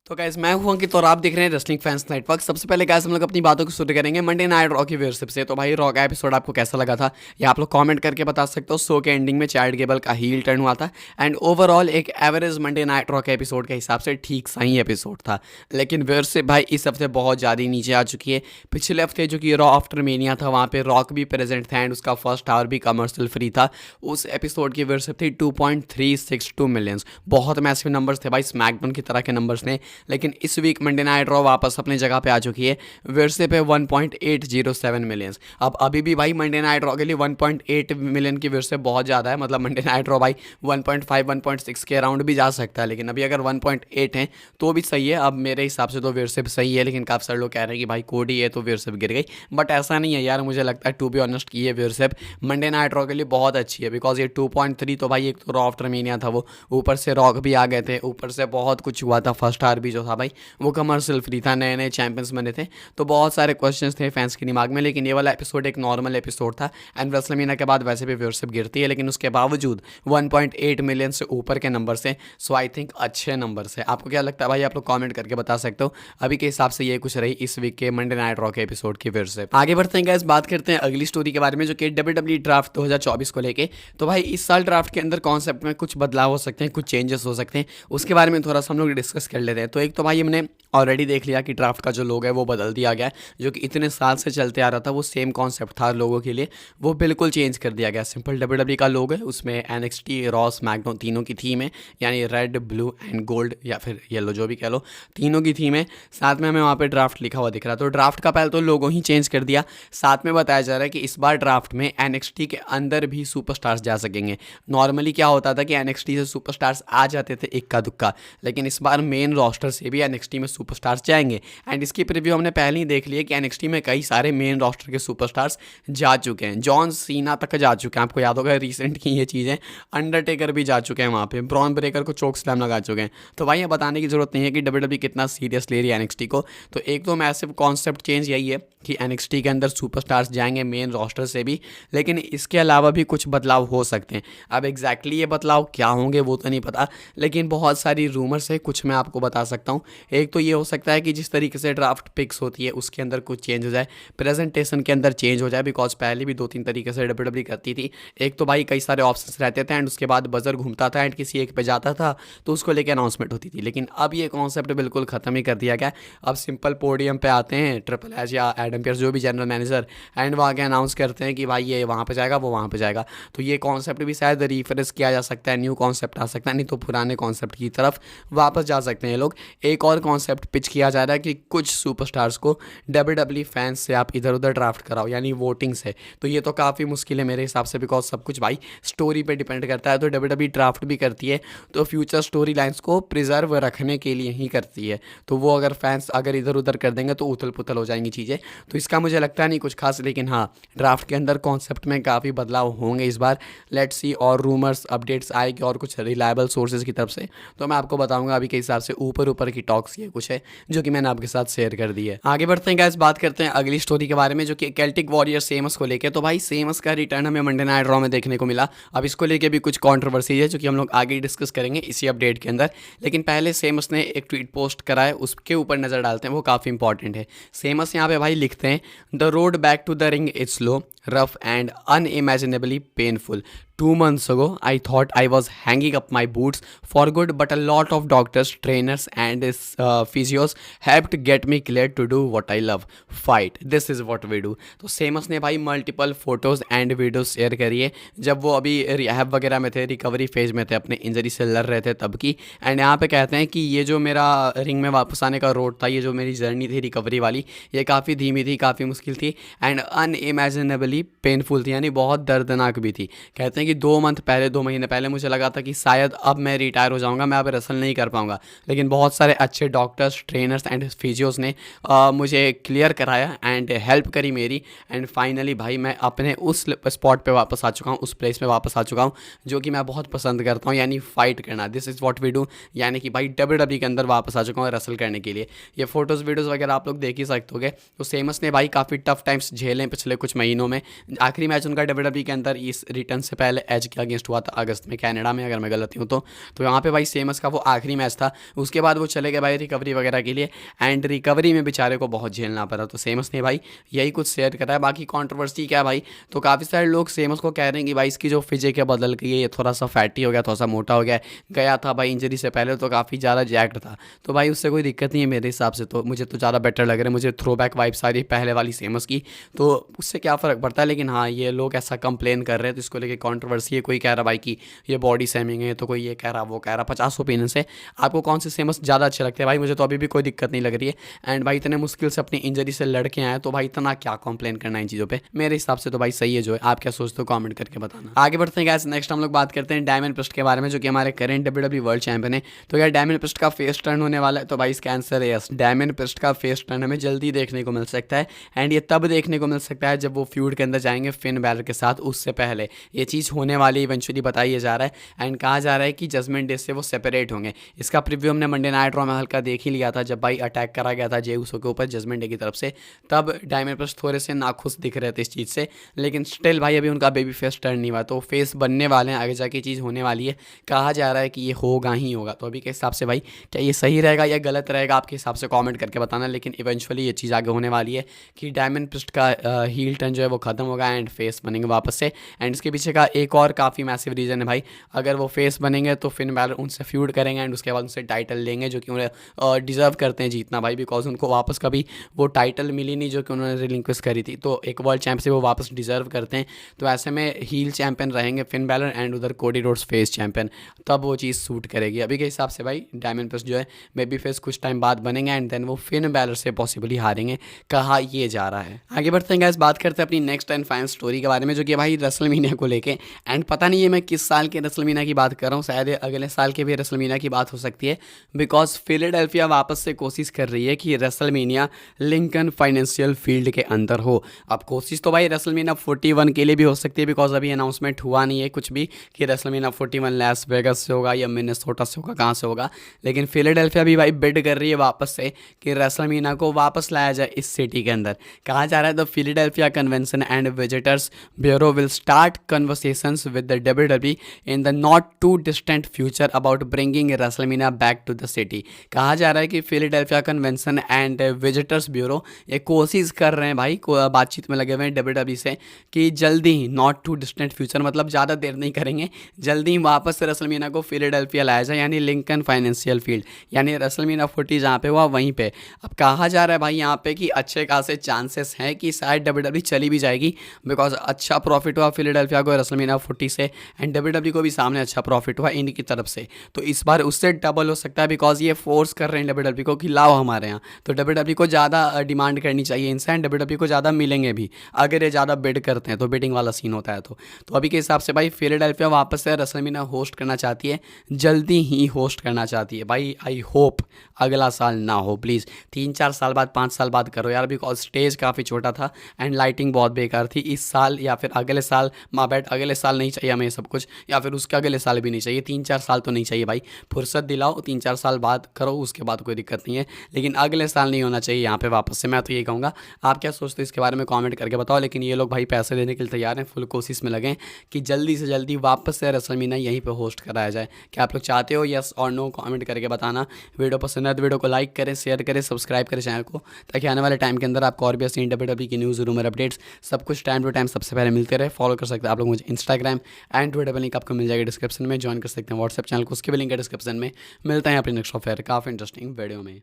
तो गाइस मैं हूं अंकित और आप देख रहे हैं रेसलिंग फैंस नेटवर्क। सबसे पहले गाइस हम लोग अपनी बातों को शुरू करेंगे मंडे नाइट रॉ की व्यूअरशिप से। तो भाई रॉ का एपिसोड आपको कैसा लगा था ये आप लोग कमेंट करके बता सकते हो। शो के एंडिंग में चैट गेबल का हील टर्न हुआ था एंड ओवरऑल एक एवरेज मंडे नाइट रॉ के एपिसोड के हिसाब से ठीक सही एपिसोड था। लेकिन व्यूअरशिप भाई इस हफ्ते बहुत ज़्यादा नीचे आ चुकी है। पिछले हफ्ते जो कि रॉ आफ्टर मेनिया था वहाँ पे रॉक भी प्रेजेंट था एंड उसका फर्स्ट आवर भी कमर्शियल फ्री था। उस एपिसोड की व्यूअरशिप थी 2.362 मिलियंस। बहुत मैसिव नंबर्स थे भाई, स्मैकडाउन की तरह के नंबर्स थे। लेकिन इस वीक मंडे नाइट रॉ वापस अपनी जगह पे आ चुकी है। व्यूअरशिप है 1.807 मिलियंस। अब अभी भी भाई मंडे नाइट रॉ के लिए 1.8 मिलियन की व्यूअरशिप बहुत ज़्यादा है। मतलब मंडे नाइट रॉ भाई 1.5 1.6 के अराउंड भी जा सकता है, लेकिन अभी अगर 1.8 है तो भी सही है। अब मेरे हिसाब से तो व्यूअरशिप सही है, लेकिन काफ़ी सारे लोग कह रहे हैं कि भाई कोडी है तो व्यूअरशिप गिर गई। बट ऐसा नहीं है यार, मुझे लगता है टू बी ऑनेस्ट की ये व्यूअरशिप मंडे नाइट रॉ के लिए बहुत अच्छी है। बिकॉज ये 2.3 तो भाई एक तो रॉ आफ्टर मीनिया था, वो ऊपर से रॉक भी आ गए थे, ऊपर से बहुत कुछ हुआ था। फर्स्ट आवर भी जो था भाई वो कमर्शियल फ्री था, नए नए चैंपियंस बने थे, तो बहुत सारे क्वेश्चंस थे फैंस के दिमाग में। लेकिन ये वाला एपिसोड एक नॉर्मल एपिसोड था एंड रेसलमेनिया के बाद वैसे भी व्यूअरशिप गिरती है, लेकिन उसके बावजूद 1.8 मिलियन से ऊपर के नंबर से। सो आई थिंक अच्छे नंबर से। आपको क्या लगता है भाई, आप लोग कमेंट करके बता सकते हो। अभी के हिसाब से ये कुछ रही इस वीक के मंडे नाइट रॉ के एपिसोड की व्यूअरशिप। आगे बढ़ते हैं गाइस, बात करते हैं अगली स्टोरी के बारे में जो कि WWE ड्राफ्ट 2024 को लेके। तो भाई इस साल ड्राफ्ट के अंदर कॉन्सेप्ट में कुछ बदलाव हो सकते हैं, कुछ चेंजेस हो सकते हैं, उसके बारे में थोड़ा सा हम लोग डिस्कस कर लेते हैं। तो एक तो भाई हमने ऑलरेडी देख लिया कि ड्राफ्ट का जो लोगो है वो बदल दिया गया है। जो कि इतने साल से चलते आ रहा था, वो सेम कॉन्सेप्ट था लोगों के लिए, वो बिल्कुल चेंज कर दिया गया। सिंपल WWE का लोगो है, उसमें NXT रॉ स्मैकडाउन तीनों की थीम है, यानी रेड ब्लू एंड गोल्ड या फिर येलो जो भी कह लो, तीनों की थीम है। साथ में हमें वहाँ पे ड्राफ्ट लिखा हुआ दिख रहा है। तो ड्राफ्ट का पहले तो लोगो ही चेंज कर दिया। साथ में बताया जा रहा है कि इस बार ड्राफ्ट में NXT के अंदर भी सुपरस्टार्स जा सकेंगे। नॉर्मली क्या होता था कि NXT से सुपरस्टार्स आ जाते थे इक्का दुक्का, लेकिन इस बार मेन रोस्टर से भी NXT में सुपरस्टार्स जाएंगे। एंड इसकी प्रीव्यू हमने पहले ही देख लिया कि NXT में कई सारे मेन रोस्टर के सुपरस्टार्स जा चुके हैं। जॉन सीना तक जा चुके हैं, आपको याद होगा रिसेंट की ये चीज़ें। अंडरटेकर भी जा चुके हैं वहाँ पे, ब्रॉन ब्रेकर को चोक स्लैम लगा चुके हैं। तो भाई ये बताने की जरूरत नहीं है कि WWE कितना सीरियस ले रही है NXT को। तो एक तो मैसिव कॉन्सेप्ट चेंज यही है कि NXT के अंदर सुपरस्टार्स जाएंगे मेन रोस्टर से भी, लेकिन इसके अलावा भी कुछ बदलाव हो सकते हैं। अब एग्जैक्टली ये बदलाव क्या होंगे वो तो नहीं पता, लेकिन बहुत सारी रूमर्स है, कुछ मैं आपको बता सकता हूँ। एक तो ये हो सकता है कि जिस तरीके से ड्राफ्ट पिक्स होती है उसके अंदर कुछ चेंज हो जाए, प्रेजेंटेशन के अंदर चेंज हो जाए। बिकॉज पहले भी 2-3 तरीके से WWE करती थी। एक तो भाई कई सारे ऑप्शंस रहते थे एंड उसके बाद बजर घूमता था एंड किसी एक पे जाता था तो उसको लेकर अनाउंसमेंट होती थी। लेकिन अब ये कॉन्सेप्ट बिल्कुल ख़त्म ही कर दिया गया। अब सिंपल पोडियम पे आते हैं ट्रिपल एच या एडम पियर्स जो भी जनरल मैनेजर, एंड वहाँ के अनाउंस करते हैं कि भाई ये वहाँ पे जाएगा, वो वहाँ पे जाएगा। तो ये कॉन्सेप्ट भी शायद रिफ्रेश किया जा सकता है, न्यू कॉन्सेप्ट आ सकता है, नहीं तो पुराने कॉन्सेप्ट की तरफ वापस जा सकते हैं ये लोग। एक और कॉन्सेप्ट पिच किया जा रहा है कि कुछ सुपरस्टार्स को WWE फैंस से आप इधर उधर ड्राफ्ट कराओ, यानी वोटिंग से। तो ये तो काफ़ी मुश्किल है मेरे हिसाब से, बिकॉज सब कुछ भाई स्टोरी पे डिपेंड करता है। तो WWE ड्राफ्ट भी करती है तो फ्यूचर स्टोरी लाइन्स को प्रिजर्व रखने के लिए ही करती है। तो वो अगर फैंस अगर इधर उधर कर देंगे तो उथल पुथल हो जाएंगी चीज़ें। तो इसका मुझे लगता नहीं कुछ खास, लेकिन हाँ ड्राफ्ट के अंदर कॉन्सेप्ट में काफ़ी बदलाव होंगे इस बार। लेट्स सी, और रूमर्स अपडेट्स आएगी और कुछ रिलायबल सोर्सेज की तरफ से तो मैं आपको बताऊंगा। अभी के हिसाब से ऊपर ऊपर की टॉक्स ये कुछ है जो कि मैंने आपके साथ शेयर कर दी है। आगे बढ़ते हैं गाइस, बात करते हैं अगली स्टोरी के बारे में जो कि केल्टिक वॉरियर सेमस को लेकर। तो भाई सेमस का रिटर्न हमें मंडे नाइट रॉ में देखने को मिला। अब इसको लेके भी कुछ कंट्रोवर्सी है जो कि हम लोग आगे डिस्कस करेंगे इसी अपडेट के अंदर। लेकिन पहले सेमस ने एक ट्वीट पोस्ट करा है, उसके ऊपर नज़र डालते हैं, वो काफ़ी इंपॉर्टेंट है। सेमस यहाँ पे भाई लिखते हैं, the road back to the ring is slow, rough and unimaginably painful. 2 months ago, I thought I was hanging up my boots for good, but a lot of doctors, trainers, and physios helped get me cleared to do what I love, fight. This is what we do. तो seems ने भाई multiple photos and videos share करी है जब वो अभी rehab वगैरह में थे, रिकवरी फेज में थे, अपने इंजरी से लड़ रहे थे तब की। एंड यहाँ पे कहते हैं कि ये जो मेरा रिंग में वापस आने का रोड था, ये जो मेरी जर्नी थी रिकवरी वाली, ये काफ़ी धीमी थी, काफ़ी मुश्किल थी एंड अनइमेजिनेबली पेनफुल थी, यानी बहुत दर्दनाक भी थी। कहते हैं कि 2 मंथ पहले, 2 महीने पहले मुझे लगा था कि शायद अब मैं रिटायर हो जाऊंगा, मैं अब रेसल नहीं कर पाऊंगा। लेकिन बहुत सारे अच्छे डॉक्टर्स, ट्रेनर्स एंड फिजियोस ने मुझे क्लियर कराया एंड हेल्प करी मेरी। एंड फाइनली भाई मैं अपने उस स्पॉट पे वापस आ चुका हूँ, उस प्लेस में वापस आ चुका हूँ जो कि मैं बहुत पसंद करता हूँ, यानी फाइट करना। This is what we do, यानी कि भाई WWE के अंदर वापस आ चुका हूँ रेसल करने के लिए। ये फोटोज़ वीडियोज़ वगैरह आप लोग देख ही सकते होगे। तो सेमस ने भाई काफ़ी टफ टाइम्स झेले पिछले कुछ महीनों में। आखिरी मैच उनका WWE के अंदर इस रिटर्न से पहले पहले एज के अगेंस्ट हुआ था अगस्त में कनाडा में, अगर मैं गलत हूँ तो यहाँ पे भाई सेमस का वो आखिरी मैच था। उसके बाद वो चले गए भाई रिकवरी वगैरह के लिए, एंड रिकवरी में बेचारे को बहुत झेलना पड़ा। तो सेमस ने भाई यही कुछ शेयर करा है। बाकी कंट्रोवर्सी क्या है भाई, तो काफ़ी सारे लोग सेमस को कह रहे हैं कि भाई इसकी जो फिजिक है बदल गई है, ये थोड़ा सा फैटी हो गया, थोड़ा सा मोटा हो गया, गया था भाई इंजरी से पहले तो काफ़ी ज़्यादा जैक्ड था। तो भाई उससे कोई दिक्कत नहीं है मेरे हिसाब से, तो मुझे तो ज़्यादा बेटर लग रहा है, मुझे थ्रो बैक वाइब सारी पहले वाली सेमस की, तो उससे क्या फ़र्क पड़ता है। लेकिन हाँ, ये लोग ऐसा कंप्लेन कर रहे हैं तो इसको लेके कंट्रोवर्सी है। कोई कह रहा भाई कि ये बॉडी शेमिंग है, तो कोई ये कह रहा वो कह रहा, 50 ओपिनियन से। आपको कौन से सेमस ज़्यादा अच्छे लगते हैं भाई? मुझे तो अभी भी कोई दिक्कत नहीं लग रही है। एंड भाई इतने मुश्किल से अपनी इंजरी से लड़के आए, तो भाई इतना क्या कंप्लेन करना इन चीज़ों पे, मेरे हिसाब से तो भाई सही है जो है। आप क्या सोचते हो कमेंट करके बताना। आगे बढ़ते हैं गाइस, नेक्स्ट हम लोग बात करते हैं डायमंड प्रिस्ट के बारे में, जो कि हमारे करेंट डब्ल्यूडब्ल्यू वर्ल्ड चैंपियन है। तो यार डायमंड प्रिस्ट का फेस टर्न होने वाला है, तो भाई इसका आंसर है यस। डायमंड प्रिस्ट का फेस टर्न हमें जल्दी देखने को मिल सकता है, एंड ये तब देखने को मिल सकता है जब वो फ्यूड के अंदर जाएंगे फिन बैलर के साथ। उससे पहले ये चीज़ होने वाली इवेंचुअली बताया जा रहा है, एंड कहा जा रहा है कि जजमेंट डे से वो सेपरेट होंगे। इसका प्रीव्यू हमने मंडे नाइट रॉ में हल्का देख ही लिया था, जब भाई अटैक करा गया था जे उसो के ऊपर जजमेंट डे की तरफ से, तब डायमंड प्रिस्ट थोड़े से नाखुश दिख रहे थे इस चीज़ से। लेकिन स्टिल भाई अभी उनका बेबी फेस टर्न नहीं हुआ, तो फेस बनने वाले हैं, आगे जाके चीज़ होने वाली है। कहा जा रहा है कि ये होगा ही होगा। तो अभी के हिसाब से भाई क्या ये सही रहेगा या गलत रहेगा, आपके हिसाब से कमेंट करके बताना। लेकिन इवेंचुअली ये चीज़ आगे होने वाली है कि डायमंड प्रिस्ट का हील टर्न जो है वो खत्म होगा एंड फेस बनेंगे वापस से। एंड इसके पीछे का एक और काफ़ी मैसिव रीज़न है भाई, अगर वो फेस बनेंगे तो फिन बैलर उनसे फ्यूड करेंगे एंड उसके बाद उनसे टाइटल लेंगे, जो कि उन्हें डिज़र्व करते हैं जीतना भाई, बिकॉज उनको वापस कभी वो टाइटल मिली नहीं जो कि उन्होंने रिलिंक्विश करी थी। तो एक वर्ल्ड चैंपियनशिप वो वापस डिज़र्व करते हैं। तो ऐसे में हील चैंपियन रहेंगे फिन बैलर एंड उधर कोडी रोड्स फेस चैंपियन, तब वो चीज़ सूट करेगी। अभी के हिसाब से भाई डायमंड प्रिस्ट जो है बेबी फेस कुछ टाइम बाद बनेंगे एंड देन वो फिन बैलर से पॉसिबली हारेंगे, कहा ये जा रहा है। आगे बढ़ते हैं गाइस, बात करते हैं अपनी नेक्स्ट एंड फाइनल स्टोरी के बारे में, जो कि भाई रेसलमेनिया को लेके। एंड पता नहीं है मैं किस साल के रेसलमेनिया की बात कर रहा हूँ, शायद अगले साल के भी रेसलमेनिया की बात हो सकती है, बिकॉज फिलाडेल्फिया वापस से कोशिश कर रही है कि रेसलमेनिया लिंकन फाइनेंशियल फील्ड के अंदर हो। अब कोशिश तो भाई रेसलमेनिया 41 के लिए भी हो सकती है, बिकॉज अभी अनाउंसमेंट हुआ नहीं है कुछ भी कि रेसलमेनिया 41 लास वेगास से होगा या मिनेसोटा से होगा, कहाँ से होगा। लेकिन फिलाडेल्फिया भी भाई बिड कर रही है वापस से कि रेसलमेनिया को वापस लाया जाए इस सिटी के अंदर। कहा जा रहा है the Philadelphia convention and visitors bureau will start conversations with the WWE in the not too distant future about bringing WrestleMania back to the city. कहा जा रहा है कि Philadelphia convention and visitors bureau ये कोशिश कर रहे हैं भाई, बातचीत में लगे हुए हैं डब्ल्यूडब्ल्यूई से कि जल्दी ही, नॉट टू डिस्टेंट फ्यूचर मतलब ज़्यादा देर नहीं करेंगे, जल्दी ही वापस से रेसलमेनिया को फिलाडेल्फिया लाया जाए, यानी लिंकन फाइनेंशियल फील्ड, यानी रेसलमेनिया 40 जहाँ पे हुआ वहीं पे। अब कहा जा रहा है भाई यहाँ पे कि अच्छे खासे चांसेस हैं कि शायद डब्ल्यूडब्ल्यूई चली भी जाएगी, बिकॉज अच्छा प्रॉफिट हुआ फिलाडेल्फिया को रेसलमेनिया 40 से, एंड डब्ल्यूडब्ल्यूई को भी सामने अच्छा प्रॉफिट हुआ इनकी तरफ से। तो इस बार उससे डबल हो सकता है, बिकॉज ये फोर्स कर रहे हैं डब्ल्यूडब्ल्यूई को कि लाओ हमारे यहाँ। तो डब्ल्यूडब्ल्यूई को ज़्यादा डिमांड करनी चाहिए इनसे, एंड डब्ल्यूडब्ल्यूई को ज़्यादा मिलेंगे भी अगर ये ज़्यादा बिड करते हैं, तो बिडिंग वाला सीन होता है। तो अभी के हिसाब से भाई फिलाडेल्फिया वापस से रेसलमेनिया होस्ट करना चाहती है, जल्दी ही होस्ट करना चाहती है भाई। आई होप अगला साल ना हो, प्लीज़ 3-4 साल बाद 5 साल बाद करो यार, बिकॉज स्टेज काफ़ी छोटा था एंड लाइटिंग बहुत बेकार थी। इस साल या फिर अगले साल, माँ बैठ अगले साल नहीं चाहिए हमें सब कुछ, या फिर उसके अगले साल भी नहीं चाहिए, 3-4 साल तो नहीं चाहिए भाई। फुर्सत दिलाओ, 3-4 साल बाद करो, उसके बाद कोई दिक्कत नहीं है, लेकिन अगले साल नहीं होना चाहिए यहाँ पे वापस से। मैं तो ये कहूँगा, आप क्या सोचते हो इसके बारे में कमेंट करके बताओ। लेकिन ये लोग भाई पैसे देने के लिए तैयार हैं, फुल कोशिश में लगे कि जल्दी से जल्दी वापस से रेसलमेनिया यहीं पे होस्ट कराया जाए। क्या आप लोग चाहते हो, यस और नो कमेंट करके बताना। वीडियो पसंद है तो वीडियो को लाइक करें, शेयर करें, सब्सक्राइब करें चैनल को, ताकि आने वाले टाइम के अंदर आपको और भी ऐसी डब्ल्यूडब्ल्यूई की न्यूज़, रूमर, अपडेट्स सब कुछ टाइम टू टाइम सबसे पहले मिलते रहे। फॉलो कर सकते हैं आप लोग मुझे इंस्टाग्राम एंड ट्विटर पर, लिंक आपको मिल जाएगा डिस्क्रिप्शन में। ज्वाइन कर सकते हैं व्हाट्सएप चैनल को, उसके भी लिंक है डिस्क्रिप्शन में। मिलते हैं अपने नेक्स्ट ऑफेयर काफ़ी इंटरेस्टिंग वीडियो में।